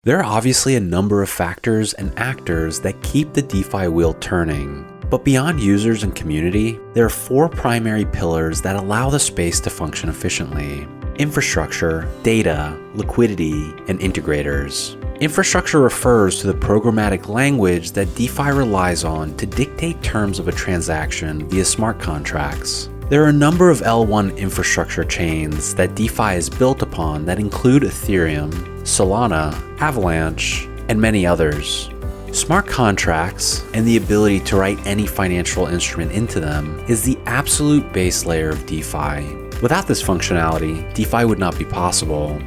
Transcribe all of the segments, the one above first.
There are obviously a number of factors and actors that keep the DeFi wheel turning. But beyond users and community, there are four primary pillars that allow the space to function efficiently: infrastructure, data, liquidity, and integrators. Infrastructure refers to the programmatic language that DeFi relies on to dictate terms of a transaction via smart contracts. There are a number of L1 infrastructure chains that DeFi is built upon that include Ethereum, Solana, Avalanche, and many others. Smart contracts and the ability to write any financial instrument into them is the absolute base layer of DeFi. Without this functionality, DeFi would not be possible.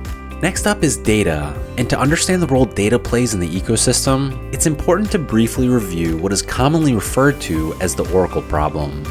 Next up is data, and to understand the role data plays in the ecosystem, it's important to briefly review what is commonly referred to as the Oracle problem.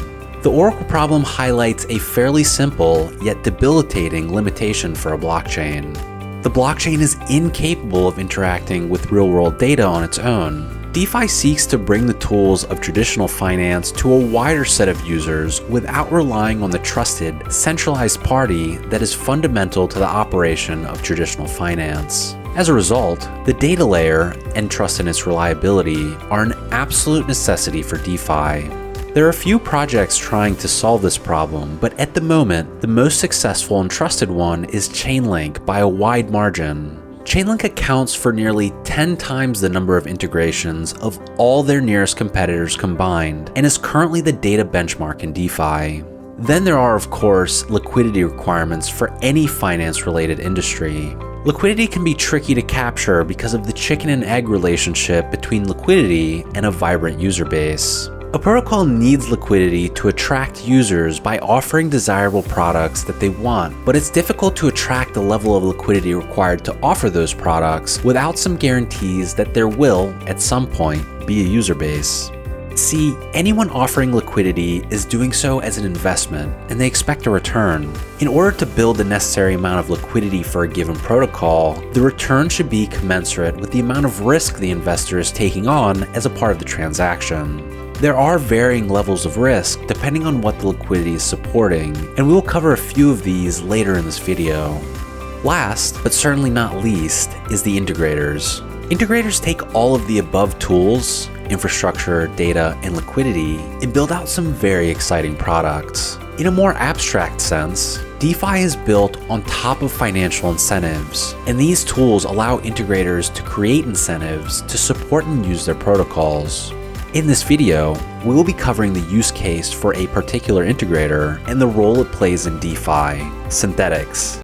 The Oracle problem highlights a fairly simple yet debilitating limitation for a blockchain. The blockchain is incapable of interacting with real-world data on its own. DeFi seeks to bring the tools of traditional finance to a wider set of users without relying on the trusted, centralized party that is fundamental to the operation of traditional finance. As a result, the data layer and trust in its reliability are an absolute necessity for DeFi. There are a few projects trying to solve this problem, but at the moment, the most successful and trusted one is Chainlink by a wide margin. Chainlink accounts for nearly 10 times the number of integrations of all their nearest competitors combined, and is currently the data benchmark in DeFi. Then there are, of course, liquidity requirements for any finance-related industry. Liquidity can be tricky to capture because of the chicken and egg relationship between liquidity and a vibrant user base. A protocol needs liquidity to attract users by offering desirable products that they want, but it's difficult to attract the level of liquidity required to offer those products without some guarantees that there will, at some point, be a user base. See, anyone offering liquidity is doing so as an investment, and they expect a return. In order to build the necessary amount of liquidity for a given protocol, the return should be commensurate with the amount of risk the investor is taking on as a part of the transaction. There are varying levels of risk depending on what the liquidity is supporting, and we will cover a few of these later in this video. Last, but certainly not least, is the integrators. Integrators take all of the above tools, infrastructure, data, and liquidity, and build out some very exciting products. In a more abstract sense, DeFi is built on top of financial incentives, and these tools allow integrators to create incentives to support and use their protocols. In this video, we will be covering the use case for a particular integrator and the role it plays in DeFi, Synthetix.